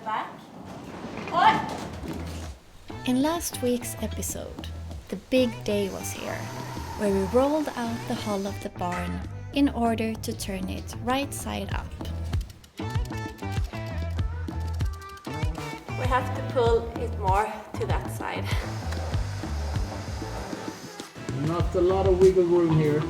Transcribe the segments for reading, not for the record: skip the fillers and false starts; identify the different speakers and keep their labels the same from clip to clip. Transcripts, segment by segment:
Speaker 1: back. Oi!
Speaker 2: In last week's episode, the big day was here, where we rolled out the hull of the barn in order to turn it right side up.
Speaker 1: We have to pull it more to that side.
Speaker 3: Not a lot of wiggle room here.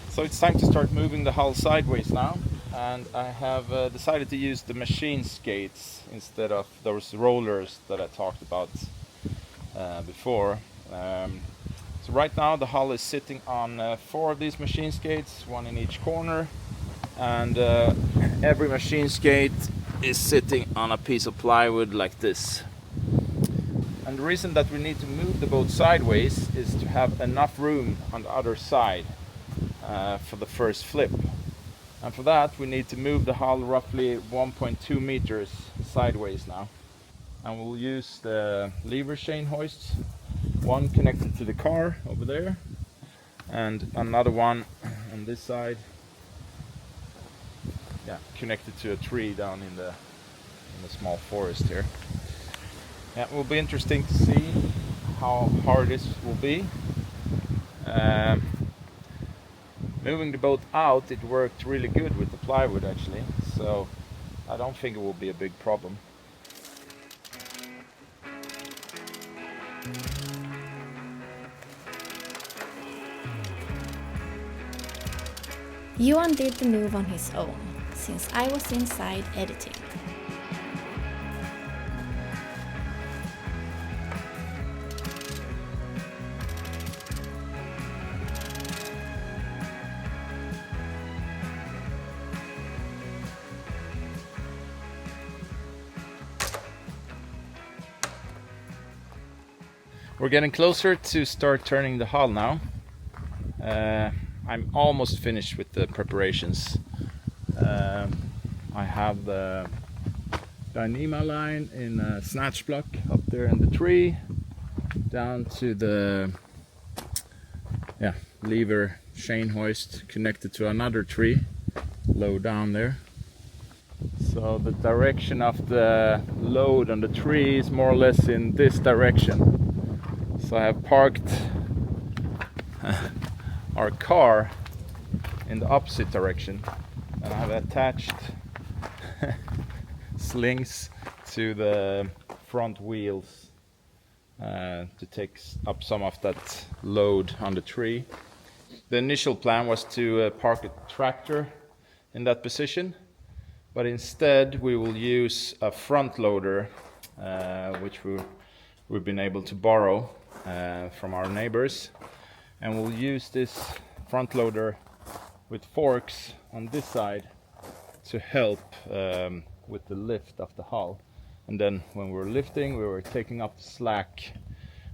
Speaker 3: So it's time to start moving the hull sideways now, and I have decided to use the machine skates instead of those rollers that I talked about before. So right now the hull is sitting on 4 of these machine skates, 1 in each corner, and every machine skate is sitting on a piece of plywood like this. And the reason that we need to move the boat sideways is to have enough room on the other side for the first flip. And for that we need to move the hull roughly 1.2 meters sideways now. And we'll use the lever chain hoists, one connected to the car over there and another one on this side, connected to a tree down in the small forest here. It will be interesting to see how hard this will be. Moving the boat out, it worked really good with the plywood actually, so I don't think it will be a big problem.
Speaker 2: Johan did the move on his own, since I was inside editing.
Speaker 3: We're getting closer to start turning the hull now. I'm almost finished with the preparations. I have the Dyneema line in a snatch block up there in the tree, down to the lever chain hoist connected to another tree low down there. So the direction of the load on the tree is more or less in this direction. So I have parked our car in the opposite direction, and I have attached slings to the front wheels to take up some of that load on the tree. The initial plan was to park a tractor in that position, but instead we will use a front loader which we've been able to borrow from our neighbors, and we'll use this front loader with forks on this side to help with the lift of the hull. And then when we're lifting, we were taking up the slack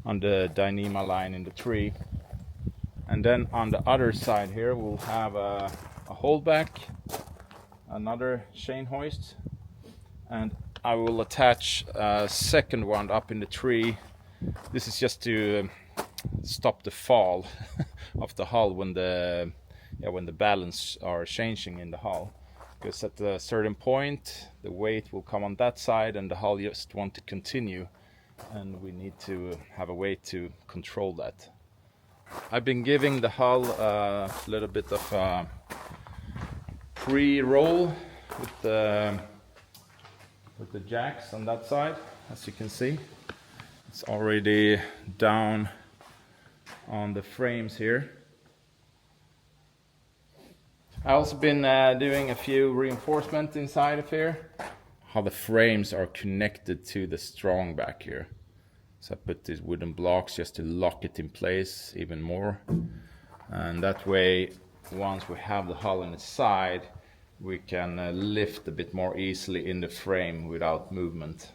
Speaker 3: on the Dyneema line in the tree. And then on the other side here we'll have a holdback, another chain hoist, and I will attach a second one up in the tree. This is just to stop the fall of the hull when the balance are changing in the hull, because at a certain point the weight will come on that side and the hull just want to continue, and we need to have a way to control that. I've been giving the hull a little bit of a pre-roll with the jacks on that side. As you can see, it's already down on the frames here. I also been doing a few reinforcement inside of here, how the frames are connected to the strong back here. So I put these wooden blocks just to lock it in place even more, and that way once we have the hull on its side we can lift a bit more easily in the frame without movement.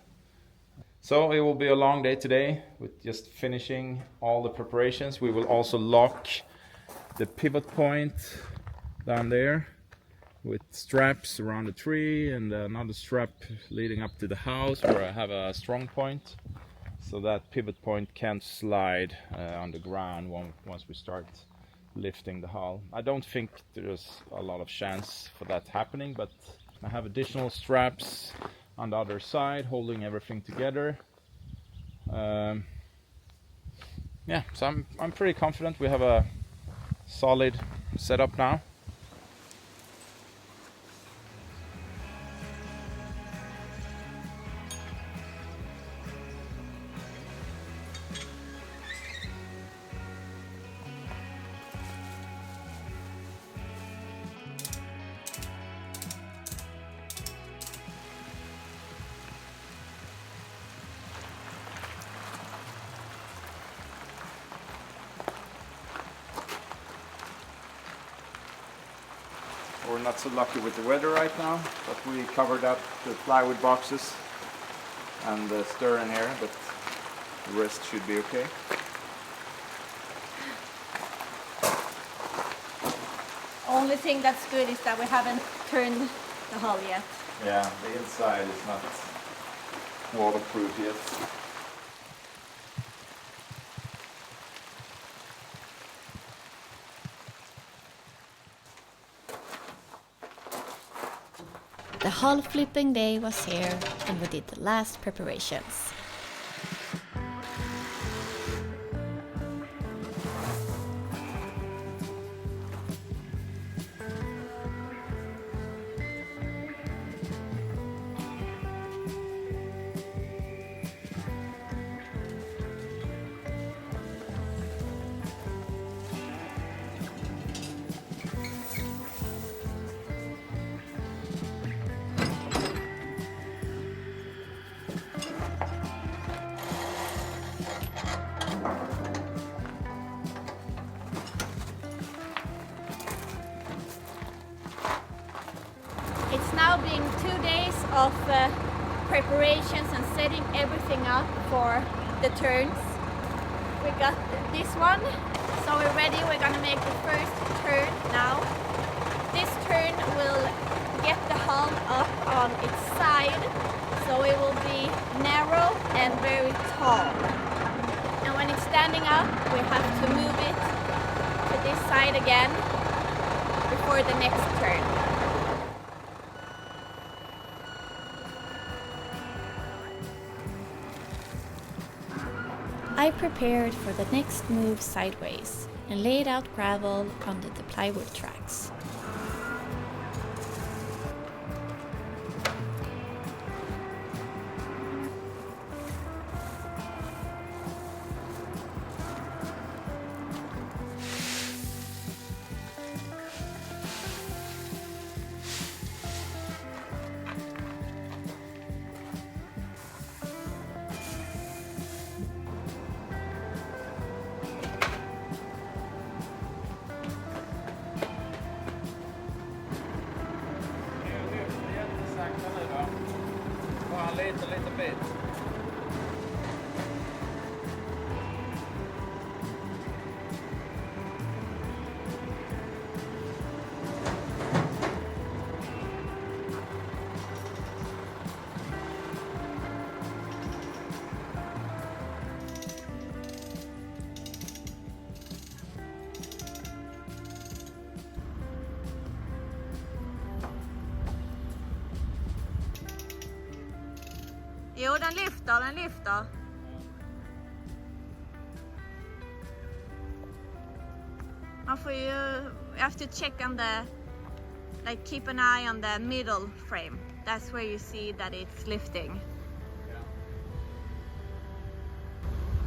Speaker 3: So it will be a long day today with just finishing all the preparations. We will also lock the pivot point down there with straps around the tree, and another strap leading up to the house where I have a strong point. so that pivot point can't slide on the ground once we start lifting the hull. I don't think there's a lot of chance for that happening, but I have additional straps on the other side holding everything together. Yeah, so I'm pretty confident we have a solid setup now. We're not so lucky with the weather right now, but we covered up the plywood boxes and the stern here, but the rest should be okay.
Speaker 1: Only thing that's good is that we haven't turned the hull yet.
Speaker 3: Yeah, the inside is not waterproof yet.
Speaker 2: The hull flipping day was here and we did the last preparations.
Speaker 1: It's now been 2 days of preparations and setting everything up for the turns. We got this one, so we're ready. We're gonna make the first turn now. This turn will get the hull up on its side, so it will be narrow and very tall. And when it's standing up, we have to move it to this side again before the next turn.
Speaker 2: I prepared for the next move sideways and laid out gravel under the plywood tracks.
Speaker 3: A little bit.
Speaker 1: Jo, den lyfter. Man får ju, you have to check on the, like keep an eye on the middle frame. That's where you see that it's lifting.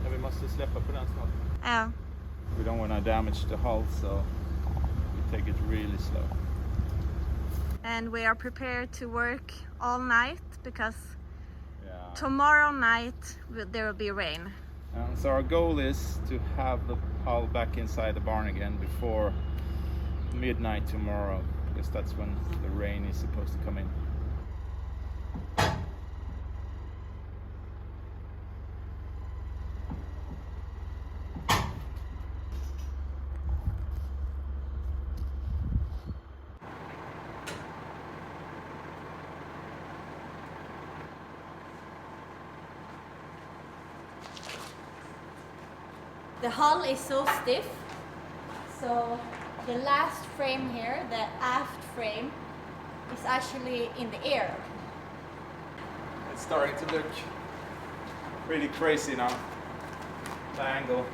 Speaker 3: Ja, vi måste släppa på den snart.
Speaker 1: Ja.
Speaker 3: We don't want to damage the hull, so we take it really slow.
Speaker 1: And we are prepared to work all night because tomorrow night there will be rain.
Speaker 3: So our goal is to have the hull back inside the barn again before midnight tomorrow, because that's when the rain is supposed to come in.
Speaker 1: the hull is so stiff, so the last frame here, the aft frame, is actually in the air.
Speaker 3: It's starting to look pretty crazy now, the angle.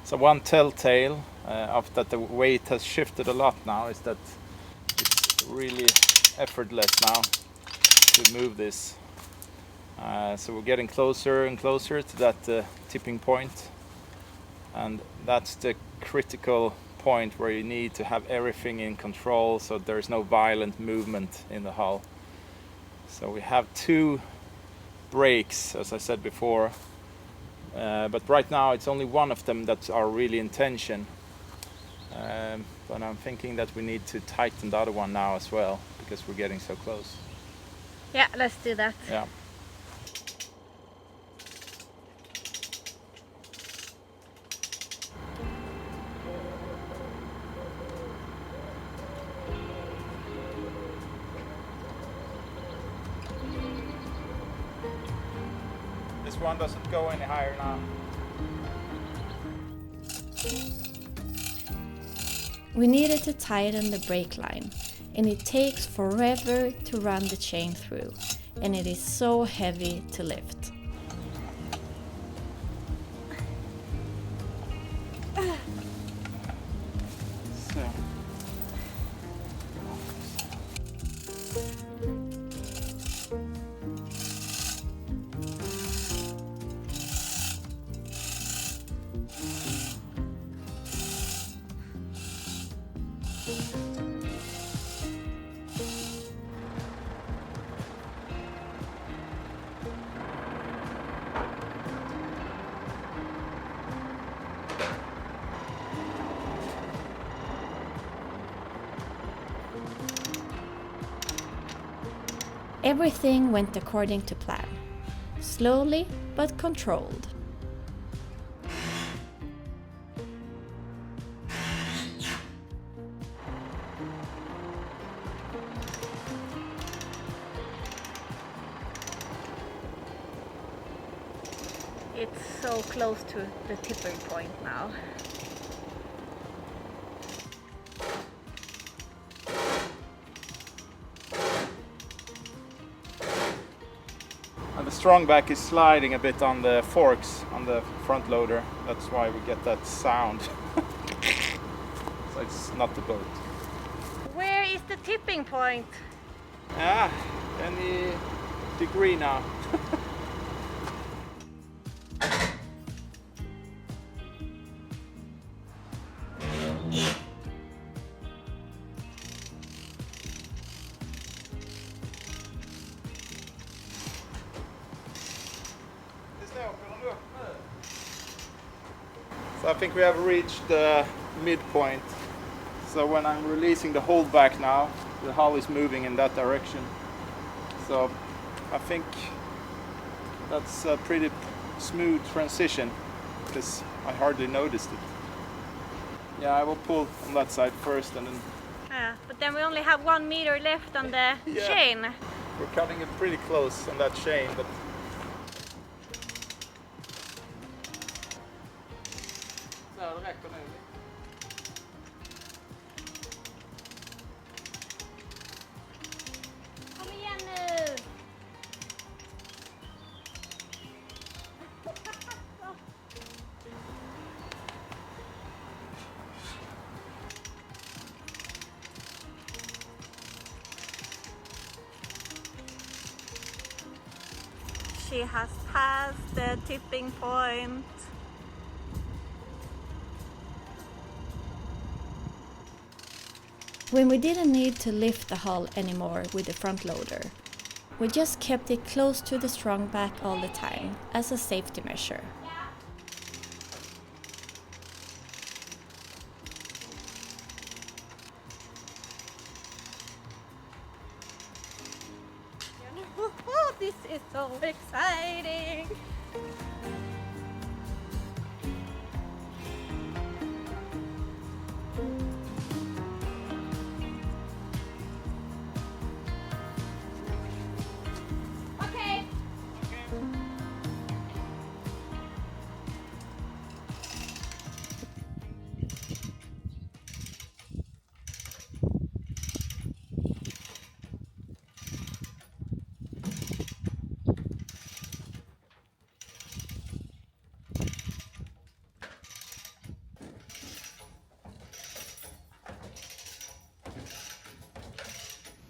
Speaker 3: So one telltale of that the weight has shifted a lot now is that it's really effortless now to move this. So we're getting closer and closer to that tipping point, and that's the critical point where you need to have everything in control so there's no violent movement in the hull. So we have 2 brakes, as I said before, but right now it's only one of them that are really in tension. But I'm thinking that we need to tighten the other one now as well, because we're getting so close.
Speaker 1: Yeah, let's do that.
Speaker 3: Yeah. This one doesn't go any higher now.
Speaker 2: We needed to tighten the brake line, and it takes forever to run the chain through, and it is so heavy to lift.
Speaker 3: So.
Speaker 2: Everything went according to plan, slowly but controlled.
Speaker 1: It's so close to the tipping point now.
Speaker 3: And the strong back is sliding a bit on the forks on the front loader. That's why we get that sound. So it's not the boat.
Speaker 1: Where is the tipping point?
Speaker 3: Any degree now. So I think we have reached the midpoint. So when I'm releasing the hold back now, the hull is moving in that direction. So I think that's a pretty smooth transition, because I hardly noticed it. Yeah, I will pull on that side first, and then
Speaker 1: Yeah, but then we only have 1 meter left on the
Speaker 3: Yeah.
Speaker 1: chain.
Speaker 3: we're cutting it pretty close on that chain. But
Speaker 1: Kom igen nu! She has passed the tipping point.
Speaker 2: When we didn't need to lift the hull anymore with the front loader, we just kept it close to the strong back all the time as a safety measure.
Speaker 1: This is so exciting!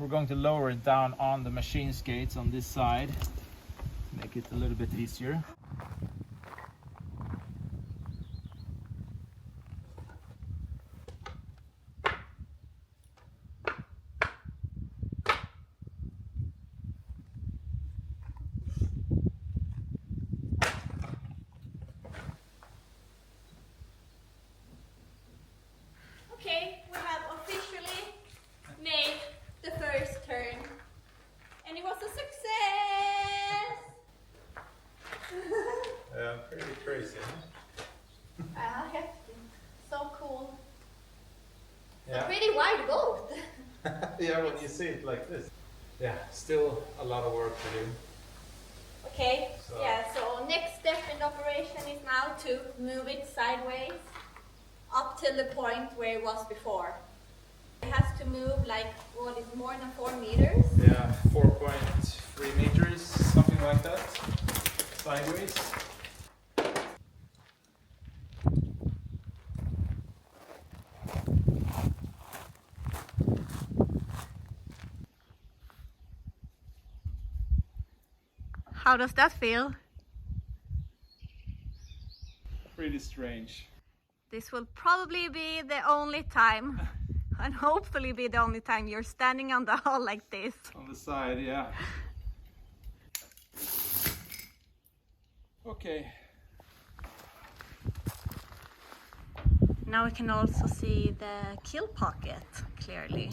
Speaker 3: we're going to lower it down on the machine skates on this side, make it a little bit easier.
Speaker 1: Okay, we have officially made the first turn. And it was a success!
Speaker 3: Pretty crazy, huh?
Speaker 1: So cool.
Speaker 3: Yeah.
Speaker 1: A pretty wide boat.
Speaker 3: Yeah, when you see it like this. Yeah, still a lot of work to do.
Speaker 1: Okay, so next step in the operation is now to move it sideways up till the point where it was before. It has to move like, what is more than 4 meters?
Speaker 3: Yeah, 4.3 meters, something like that, sideways.
Speaker 1: How does that feel?
Speaker 3: Pretty strange.
Speaker 1: This will probably be the only time, and hopefully be the only time you're standing on the hull like this.
Speaker 3: On the side, yeah. Okay.
Speaker 1: Now we can also see the kill pocket clearly.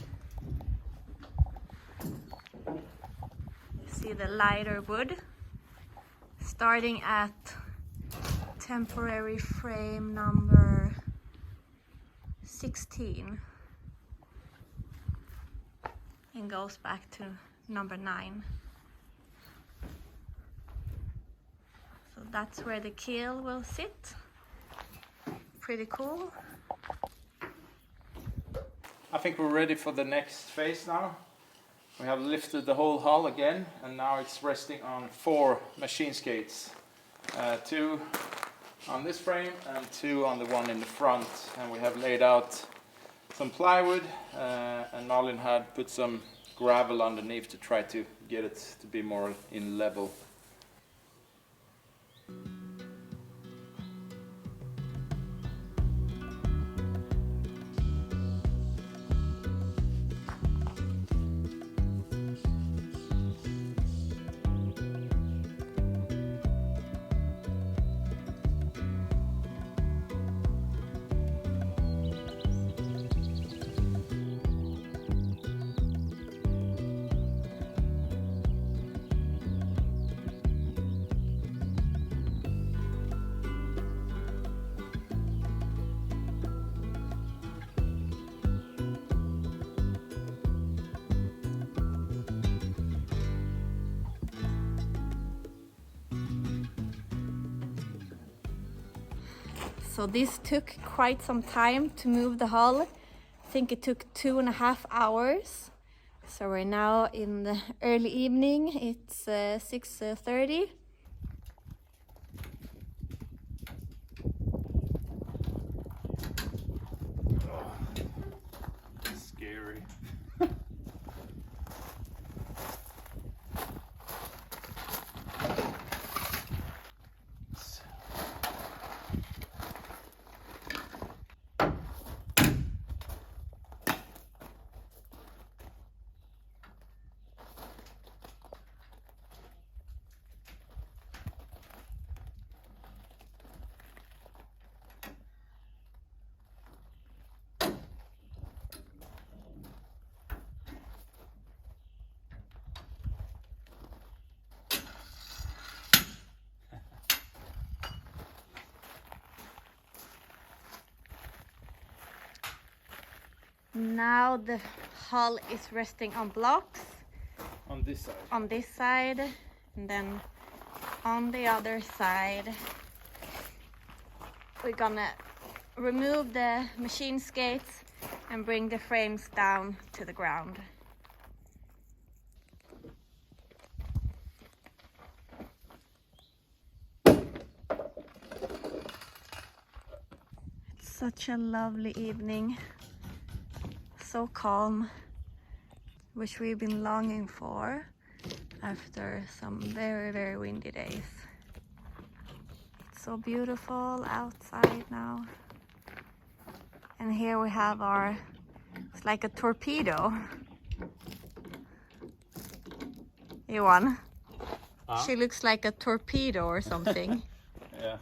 Speaker 1: You see the lighter wood starting at temporary frame number 16 and goes back to number 9. So that's where the keel will sit. Pretty cool.
Speaker 3: I think we're ready for the next phase now. We have lifted the whole hull again, and now it's resting on 4 machine skates. 2 on this frame and 2 on the one in the front. And we have laid out some plywood, and Malin had put some gravel underneath to try to get it to be more in level.
Speaker 1: So this took quite some time to move the hull. I think it took 2.5 hours. So we're now in the early evening. It's 6:30.
Speaker 3: Scary.
Speaker 1: Now the hull is resting on blocks.
Speaker 3: On this side.
Speaker 1: On this side, and then on the other side we're gonna remove the machine skates and bring the frames down to the ground. It's such a lovely evening, so calm. which we've been longing for after some very, very windy days. It's so beautiful outside now. And here we have our, it's like a torpedo. Johan, she looks like a torpedo or something.
Speaker 3: Yeah.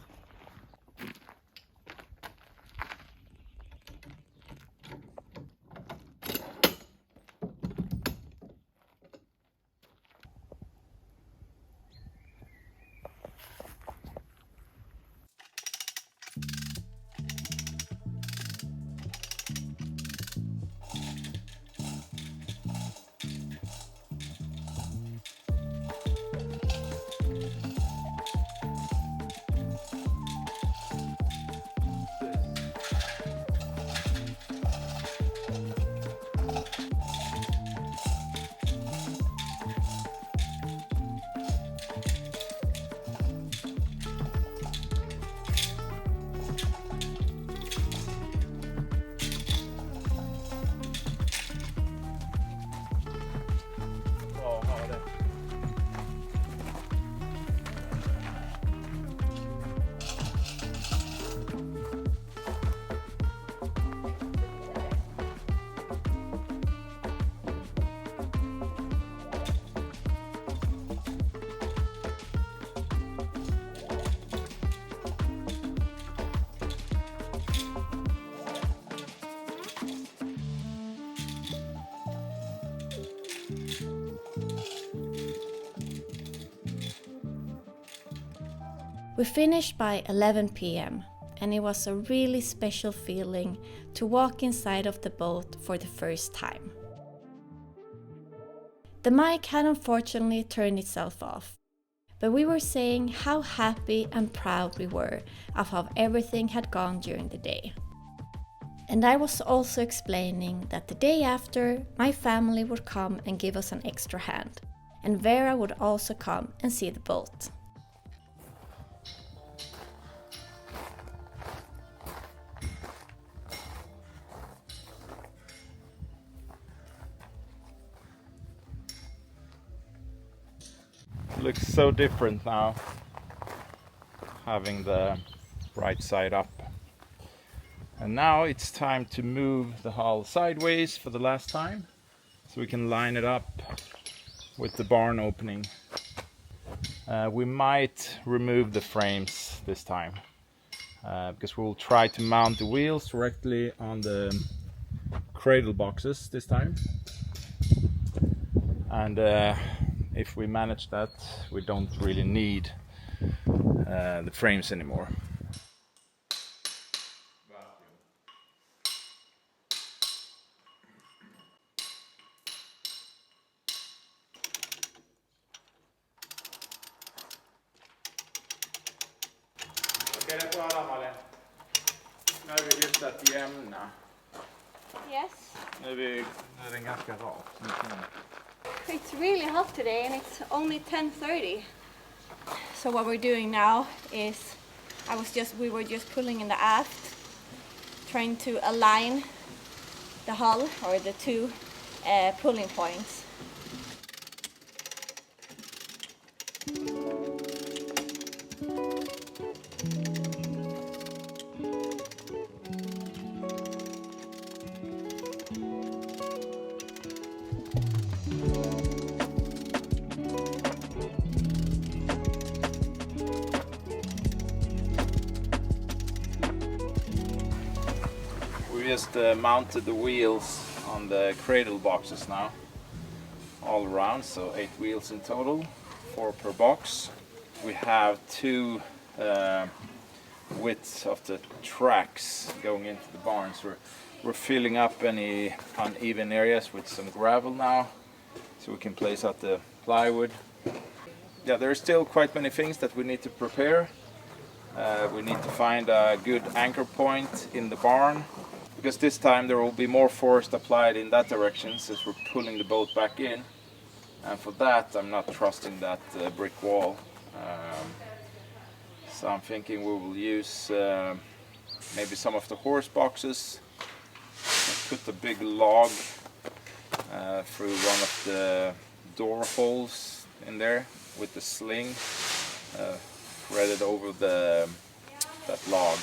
Speaker 2: We finished by 11 p.m. and it was a really special feeling to walk inside of the boat for the first time. The mic had unfortunately turned itself off, but we were saying how happy and proud we were of how everything had gone during the day. And I was also explaining that the day after, my family would come and give us an extra hand, and Vera would also come and see the boat.
Speaker 3: Looks so different now, having the right side up. And now it's time to move the hull sideways for the last time, so we can line it up with the barn opening. We might remove the frames this time, because we'll try to mount the wheels directly on the cradle boxes this time. And if we manage that, we don't really need the frames anymore. Okej, det är bra Malin. Nu är vi hyfsat jämna.
Speaker 1: Yes.
Speaker 3: Nu är den ganska rak.
Speaker 1: It's really hot today and it's only 10:30. So what we're doing now is we were just pulling in the aft, trying to align the hull or the two pulling points.
Speaker 3: We just mounted the wheels on the cradle boxes now, all around, so 8 wheels in total, 4 per box. We have 2 widths of the tracks going into the barns. We're filling up any uneven areas with some gravel now, so we can place out the plywood. Yeah, there are still quite many things that we need to prepare. We need to find a good anchor point in the barn, because this time there will be more force applied in that direction since we're pulling the boat back in, and for that I'm not trusting that brick wall. So I'm thinking we will use maybe some of the horse boxes, put the big log through one of the door holes in there with the sling, threaded over that log.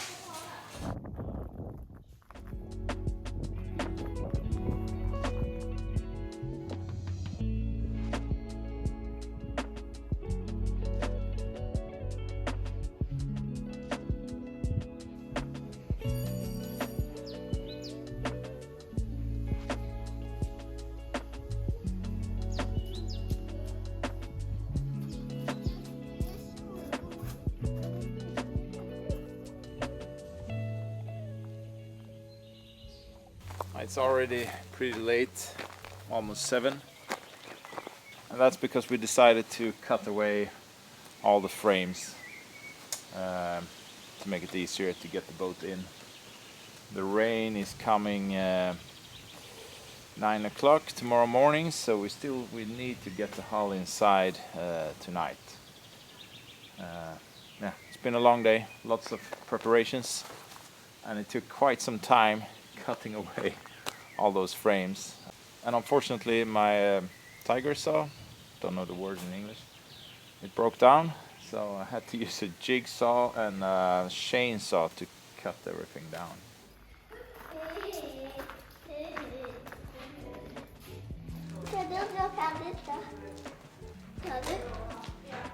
Speaker 3: It's already pretty late, almost 7, and that's because we decided to cut away all the frames to make it easier to get the boat in. The rain is coming 9 o'clock tomorrow morning, so we need to get the hull inside tonight. Yeah, it's been a long day, lots of preparations, and it took quite some time cutting away all those frames. And unfortunately my tiger saw, don't know the word in English, it broke down, so I had to use a jigsaw and a chainsaw to cut everything down.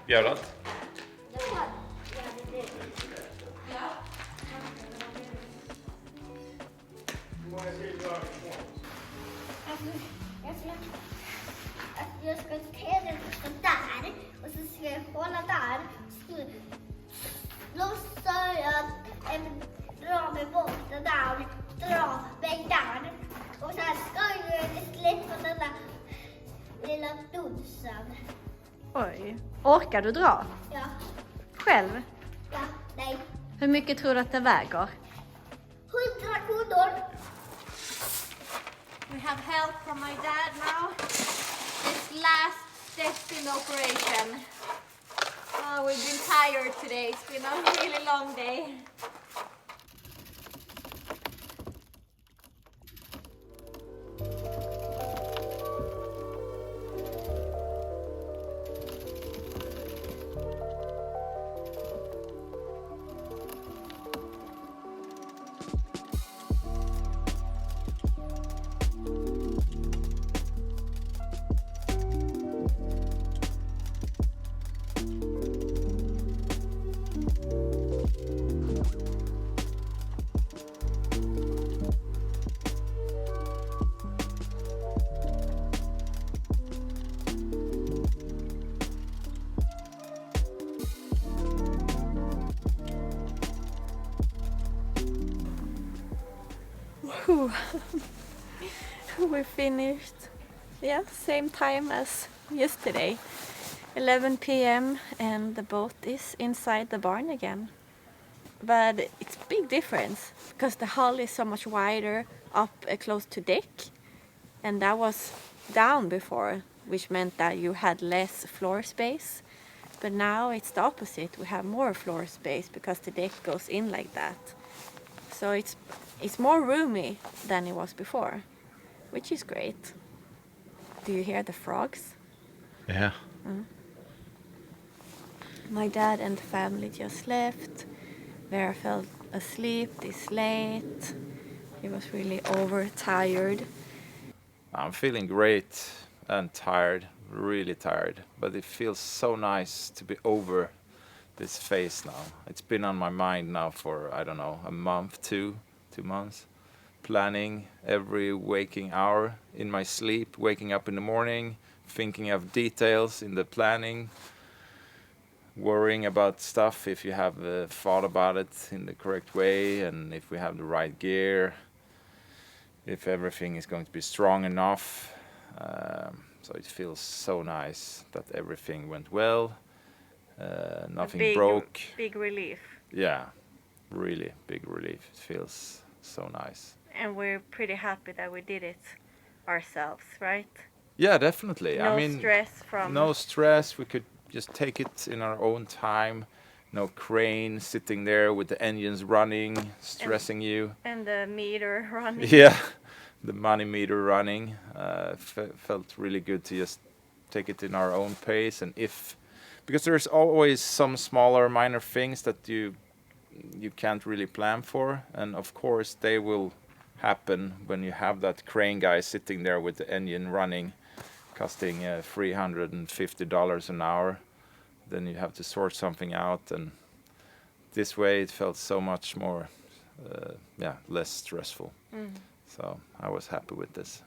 Speaker 3: Gör det?
Speaker 4: Jag ska ta den där och så ska jag hålla där. Lossa jag dra mig bort den där, dra mig där. Och sen ska jag släppa den där lilla dunsen.
Speaker 2: Oj. Orkar du dra?
Speaker 4: Ja,
Speaker 2: Själv?
Speaker 4: ja, nej.
Speaker 2: Hur mycket tror du att det väger?
Speaker 4: 100 kronor.
Speaker 1: We have help from my dad now. This last step in the operation. Oh, we've been tired today. It's been a really long day.
Speaker 2: We finished, yeah, same time as yesterday, 11 p.m. and the boat is inside the barn again. But it's a big difference because the hull is so much wider up close to deck, and that was down before, which meant that you had less floor space. But now it's the opposite. We have more floor space because the deck goes in like that. So it's more roomy than it was before, which is great. Do you hear the frogs?
Speaker 3: Yeah.
Speaker 2: My dad and the family just left. Vera fell asleep this late. He was really overtired.
Speaker 3: I'm feeling great and tired, really tired, but it feels so nice to be over this phase now. It's been on my mind now for, I don't know, a month, 2 months. Planning every waking hour in my sleep, waking up in the morning, thinking of details in the planning, worrying about stuff if you have thought about it in the correct way, and if we have the right gear, if everything is going to be strong enough. So it feels so nice that everything went well, nothing broke.
Speaker 2: Big relief.
Speaker 3: Yeah, really big relief. It feels so nice.
Speaker 2: And we're pretty happy that we did it ourselves, right?
Speaker 3: Yeah, definitely.
Speaker 2: No
Speaker 3: I mean,
Speaker 2: stress from...
Speaker 3: no stress. We could just take it in our own time. No crane sitting there with the engines running, stressing you.
Speaker 2: And the meter running.
Speaker 3: Yeah, the money meter running. Felt really good to just take it in our own pace, and because there's always some smaller minor things that you can't really plan for, and of course they will happen when you have that crane guy sitting there with the engine running, costing $350 an hour. Then you have to sort something out, and this way it felt so much more less stressful. So I was happy with this.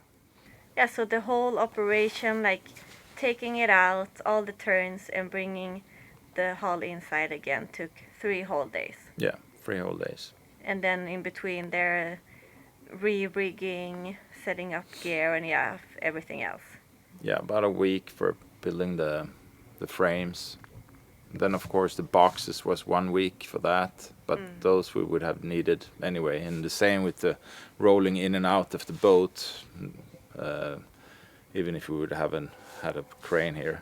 Speaker 1: Yeah, so the whole operation, like taking it out, all the turns, and bringing the hull inside again, took 3 whole days.
Speaker 3: Yeah, 3 whole days.
Speaker 1: And then in between there, re-rigging, setting up gear, and everything else.
Speaker 3: Yeah, about a week for building the frames. Then of course the boxes was 1 week for that, but those we would have needed anyway. And the same with the rolling in and out of the boat, even if we would haven't had a crane here.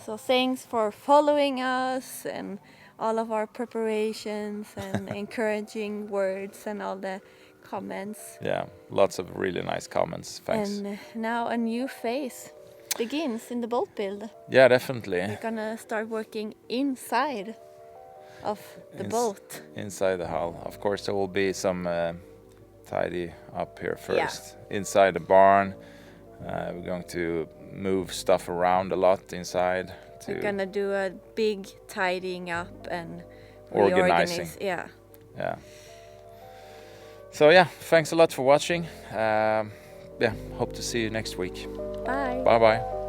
Speaker 1: So thanks for following us and all of our preparations and encouraging words and all the comments.
Speaker 3: Yeah, lots of really nice comments. Thanks.
Speaker 1: And now a new phase begins in the boat build.
Speaker 3: Yeah, definitely.
Speaker 1: We're gonna start working inside of the boat.
Speaker 3: Inside the hull. Of course, there will be some tidy up here first. Inside the barn, we're going to move stuff around a lot inside.
Speaker 1: We're gonna do a big tidying up and
Speaker 3: organizing.
Speaker 1: Yeah.
Speaker 3: So yeah, thanks a lot for watching. Hope to see you next week.
Speaker 1: Bye.
Speaker 3: Bye bye.